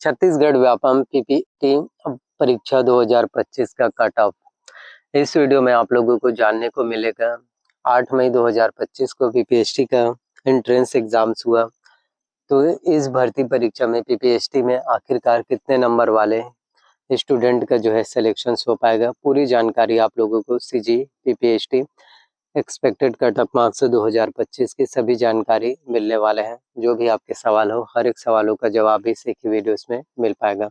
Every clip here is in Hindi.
छत्तीसगढ़ व्यापम पीपीटी परीक्षा 2025 का कट ऑफ। इस वीडियो में आप लोगों को जानने को मिलेगा 8 मई 2025 को पीपीएसटी का एंट्रेंस एग्जाम्स हुआ। तो इस भर्ती परीक्षा में पीपीएसटी में आखिरकार कितने नंबर वाले स्टूडेंट का जो है सिलेक्शन हो पाएगा, पूरी जानकारी आप लोगों को CG PPST expected cut off marks 2025 की सभी जानकारी मिलने वाले हैं। जो भी आपके सवाल हो, हर एक सवालों का जवाब इस एक ही वीडियोस में मिल पाएगा।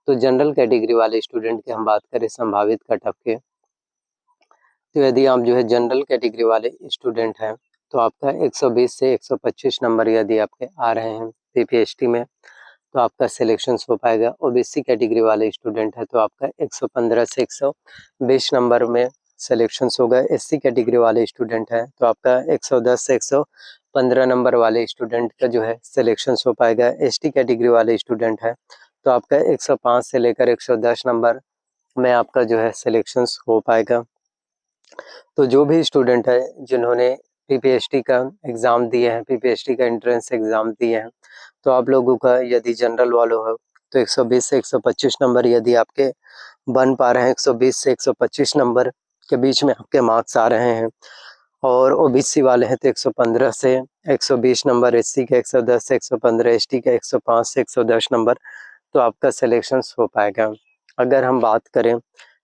तो जनरल कैटेगरी वाले स्टूडेंट की हम बात करें संभावित कट ऑफ के, तो यदि आप जो है जनरल कैटेगरी वाले स्टूडेंट हैं तो आपका 120 से 125 नंबर यदि आपके आ रहे हैं पीपीएसटी में तो आपका सिलेक्शन हो पाएगा। ओबीसी कैटेगरी वाले स्टूडेंट है तो आपका 115 से 120 नंबर में सिलेक्शन होगा। एससी कैटेगरी वाले स्टूडेंट है तो आपका 110 से 115 नंबर वाले स्टूडेंट का जो है सिलेक्शन हो पाएगा। एसटी कैटेगरी वाले स्टूडेंट है तो आपका 105 से लेकर 110 नंबर में आपका जो है सिलेक्शन हो पाएगा। तो जो भी स्टूडेंट है जिन्होंने पीपीएसटी का एग्ज़ाम दिए हैं, पीपीएसटी का एंट्रेंस एग्ज़ाम दिए हैं, तो आप लोगों का यदि जनरल वालों हो तो 120 से 125 नंबर यदि आपके बन पा रहे हैं, 120 से 125 नंबर के बीच में आपके मार्क्स आ रहे हैं, और ओबीसी वाले हैं तो 115 से 120 नंबर, एससी के 110 से 115, एसटी के 105 से 110 नंबर, तो आपका सिलेक्शन हो पाएगा। अगर हम बात करें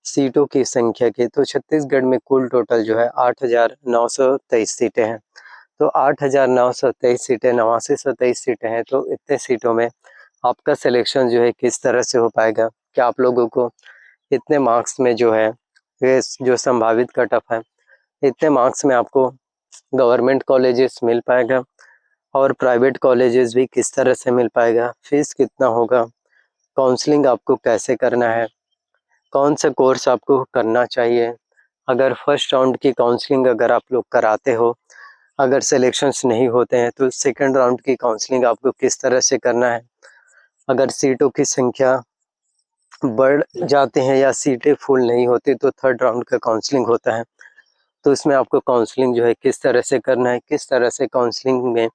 सीटों की संख्या की तो छत्तीसगढ़ में कुल टोटल जो है 8,923 सीटें हैं। तो 8,923 सीटें, 8923 सीटें हैं। तो इतने सीटों में आपका सिलेक्शन जो है किस तरह से हो पाएगा, क्या आप लोगों को इतने मार्क्स में जो है ये जो संभावित कट ऑफ है, इतने मार्क्स में आपको गवर्नमेंट कॉलेजेस मिल पाएगा और प्राइवेट कॉलेजेस भी किस तरह से मिल पाएगा, फीस कितना होगा, काउंसलिंग आपको कैसे करना है, कौन सा कोर्स आपको करना चाहिए, अगर फर्स्ट राउंड की काउंसलिंग अगर आप लोग कराते हो, अगर सिलेक्शंस नहीं होते हैं तो सेकंड राउंड की काउंसलिंग आपको किस तरह से करना है, अगर सीटों की संख्या बढ़ जाते हैं या सीटें फुल नहीं होती तो थर्ड राउंड का काउंसलिंग होता है। तो इसमें आपको काउंसलिंग जो है किस तरह से करना है, किस तरह से काउंसलिंग में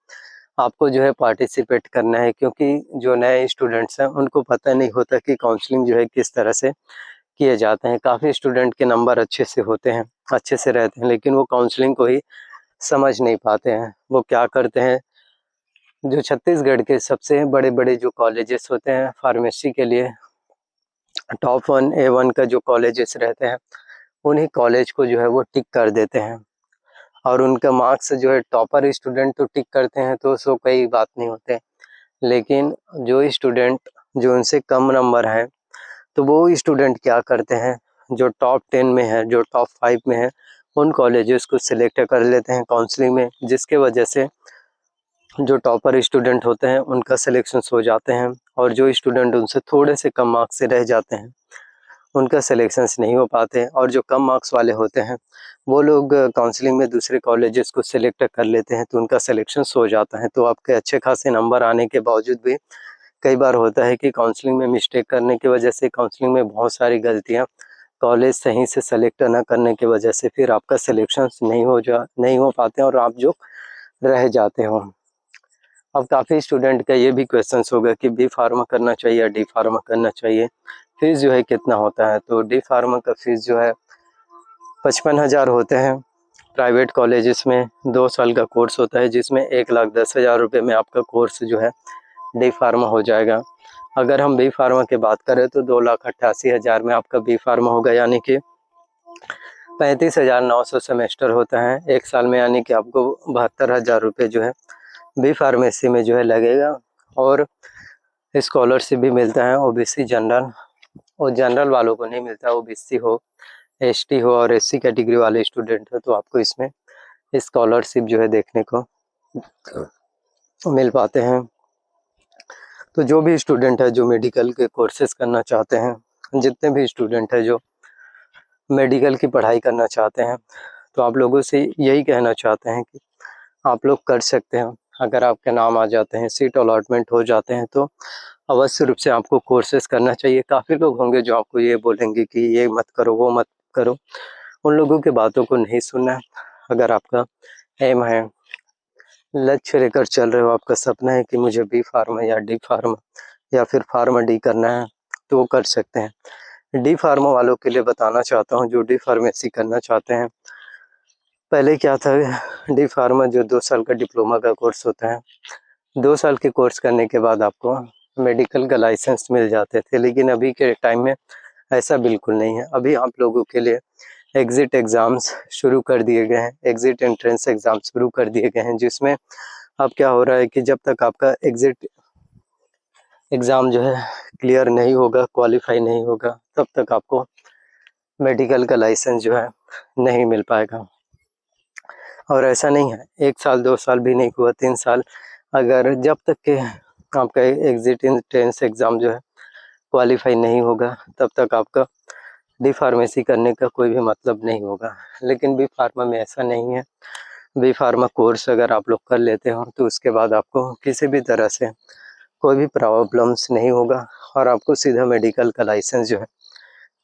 आपको जो है पार्टिसिपेट करना है, क्योंकि जो नए स्टूडेंट्स हैं उनको पता नहीं होता कि काउंसलिंग जो है किस तरह से किए जाते हैं। काफ़ी स्टूडेंट के नंबर अच्छे से होते हैं, अच्छे से रहते हैं, लेकिन वो काउंसलिंग को ही समझ नहीं पाते हैं। वो क्या करते हैं, जो छत्तीसगढ़ के सबसे बड़े बड़े जो कॉलेजेस होते हैं फार्मेसी के लिए, टॉप 1 A1 का जो कॉलेजेस रहते हैं, उन्हीं कॉलेज को जो है वो टिक कर देते हैं और उनका मार्क्स जो है टॉपर स्टूडेंट तो टिक करते हैं तो सो कोई बात नहीं होते, लेकिन जो स्टूडेंट जो उनसे कम नंबर हैं तो वो स्टूडेंट क्या करते हैं, जो टॉप 10 में है, जो टॉप 5 में है, उन कॉलेजेस को सिलेक्ट कर लेते हैं काउंसलिंग में, जिसके वजह से जो टॉपर स्टूडेंट होते हैं उनका सिलेक्शन हो जाते हैं और जो स्टूडेंट उनसे थोड़े से कम मार्क्स से रह जाते हैं उनका सिलेक्शंस नहीं हो पाते। और जो कम मार्क्स वाले होते हैं वो लोग काउंसलिंग में दूसरे कॉलेजेस को सिलेक्ट कर लेते हैं तो उनका सिलेक्शन हो जाता है। तो आपके अच्छे खासे नंबर आने के बावजूद भी कई बार होता है कि काउंसलिंग में मिस्टेक करने की वजह से, काउंसलिंग में बहुत सारी गलतियां, कॉलेज सही से सेलेक्ट ना करने की वजह से फिर आपका सिलेक्शन नहीं हो पाते और आप जो रह जाते हो। अब काफ़ी स्टूडेंट का ये भी क्वेश्चन होगा कि बी फार्मा करना चाहिए या डी फार्मा करना चाहिए, फीस जो है कितना होता है। तो डी फार्मा का फीस जो है 55,000 होते हैं। प्राइवेट कॉलेजेस में 2 साल का कोर्स होता है जिसमें 1,10,000 रुपये में आपका कोर्स जो है डी फार्मा हो जाएगा। अगर हम बी फार्मा की बात करें तो 2,88,000 में आपका बी फार्मा होगा, यानी कि 35,900 सेमेस्टर होता है एक साल में, यानी कि आपको 72,000 रुपये जो है बी फार्मेसी में जो है लगेगा। और स्कॉलरशिप भी मिलता है ओबीसी जनरल, और जनरल वालों को नहीं मिलता, ओबीसी हो, एसटी हो और एससी कैटेगरी वाले स्टूडेंट हो तो आपको इसमें स्कॉलरशिप जो है देखने को मिल पाते हैं। तो जो भी स्टूडेंट है जो मेडिकल के कोर्सेज करना चाहते हैं, जितने भी स्टूडेंट है जो मेडिकल की पढ़ाई करना चाहते हैं, तो आप लोगों से यही कहना चाहते हैं कि आप लोग कर सकते हैं। अगर आपके नाम आ जाते हैं, सीट अलॉटमेंट हो जाते हैं तो अवश्य रूप से आपको कोर्सेज करना चाहिए। काफ़ी लोग होंगे जो आपको ये बोलेंगे कि ये मत करो, वो मत करो, उन लोगों की बातों को नहीं सुनना है। अगर आपका एम है, लक्ष्य लेकर चल रहे हो, आपका सपना है कि मुझे बी फार्मा या डी फार्मा या फिर फार्मा डी करना है तो वो कर सकते हैं। डी फार्मा वालों के लिए बताना चाहता हूँ, जो डी फार्मेसी करना चाहते हैं। पहले क्या था, डी फार्मा जो 2 साल का डिप्लोमा का कोर्स होता है, 2 साल के कोर्स करने के बाद आपको मेडिकल का लाइसेंस मिल जाते थे, लेकिन अभी के टाइम में ऐसा बिल्कुल नहीं है। अभी आप लोगों के लिए एग्ज़िट एग्ज़ाम्स शुरू कर दिए गए हैं, एग्ज़िट एंट्रेंस एग्ज़ाम शुरू कर दिए गए हैं, जिसमें अब क्या हो रहा है कि जब तक आपका एग्ज़िट एग्ज़ाम जो है क्लियर नहीं होगा, क्वालिफाई नहीं होगा, तब तक आपको मेडिकल का लाइसेंस जो है नहीं मिल पाएगा। और ऐसा नहीं है 1 साल 2 साल भी नहीं हुआ, 3 साल, अगर जब तक के आपका एग्ज़िट एंट्रेंस एग्ज़ाम जो है क्वालिफाई नहीं होगा, तब तक आपका डी फार्मेसी करने का कोई भी मतलब नहीं होगा। लेकिन बी फार्मा में ऐसा नहीं है। बी फार्मा कोर्स अगर आप लोग कर लेते हो तो उसके बाद आपको किसी भी तरह से कोई भी प्रॉब्लम्स नहीं होगा और आपको सीधा मेडिकल का लाइसेंस जो है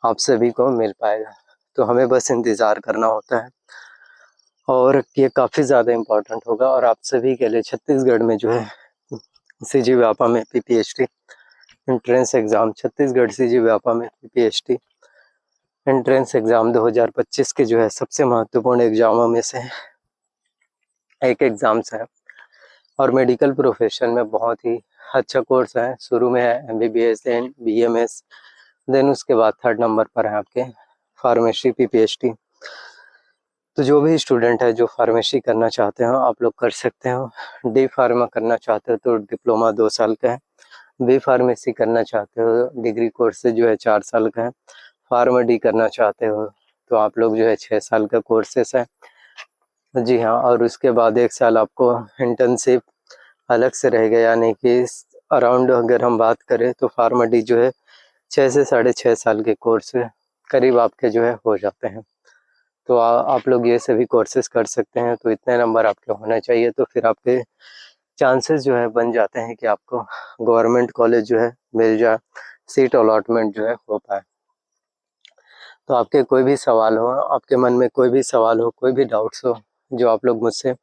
आप सभी को मिल पाएगा। तो हमें बस इंतज़ार करना होता है और ये काफ़ी ज़्यादा इम्पोर्टेंट होगा। और आप सभी के लिए छत्तीसगढ़ में जो है सीजी व्यापा में PPHT entrance exam, Chhattisgarh CG व्यापा में पीपीएचटी एंट्रेंस एग्ज़ाम 2025 के जो है सबसे महत्वपूर्ण एग्ज़ामों में से एक एग्ज़ाम्स है और मेडिकल प्रोफेशन में बहुत ही अच्छा कोर्स है। शुरू में है एमबीबीएस, देन बीएमएस, देन उसके बाद 3rd नंबर पर है आपके फार्मेसी पीपीएचटी। तो जो भी स्टूडेंट है जो फार्मेसी करना चाहते हो आप लोग कर सकते हो। डी फार्मा करना चाहते हो तो डिप्लोमा 2 साल का है। बी फार्मेसी करना चाहते हो डिग्री कोर्स से जो है 4 साल का है। फार्मा डी करना चाहते हो तो आप लोग जो है 6 साल का कोर्सेस है। जी हाँ, और उसके बाद 1 साल आपको इंटर्नशिप अलग से रहेगा, यानी कि अराउंड अगर हम बात करें तो फार्मा डी जो है 6 से 6.5 साल के कोर्स करीब आपके जो है हो जाते हैं। तो आप लोग ये सभी कोर्सेज कर सकते हैं। तो इतने नंबर आपके होने चाहिए, तो फिर आपके चांसेस जो है बन जाते हैं कि आपको गवर्नमेंट कॉलेज जो है मिल जाए, सीट अलॉटमेंट जो है हो पाए। तो आपके कोई भी सवाल हो, आपके मन में कोई भी सवाल हो, कोई भी डाउट्स हो, जो आप लोग मुझसे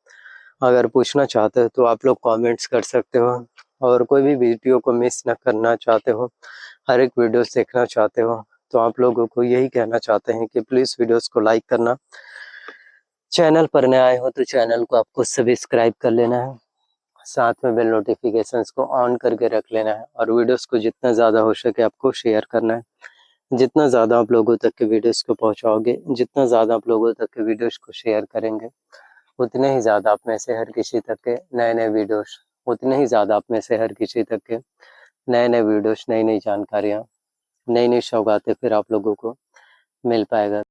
अगर पूछना चाहते हो तो आप लोग कमेंट्स कर सकते हो। और कोई भी वीडियो को मिस ना करना चाहते हो, हर एक वीडियोस देखना चाहते हो, तो आप लोगों को यही कहना चाहते हैं कि प्लीज़ वीडियोस को लाइक करना। चैनल पर नए आए हो तो चैनल को आपको सब्सक्राइब कर लेना है, साथ में बेल नोटिफिकेशंस को ऑन करके रख लेना है और वीडियोस को जितना ज़्यादा हो सके आपको शेयर करना है। जितना ज़्यादा आप लोगों तक के वीडियोस को पहुंचाओगे, जितना ज़्यादा आप लोगों तक के वीडियोस को शेयर करेंगे, उतने ही ज़्यादा आप में से हर किसी तक के नए-नए वीडियोस, उतने ही ज़्यादा आप में से हर किसी तक के नए-नए वीडियोस, नई-नई जानकारियाँ, नई-नई सौगातें फिर आप लोगों को मिल पाएगा।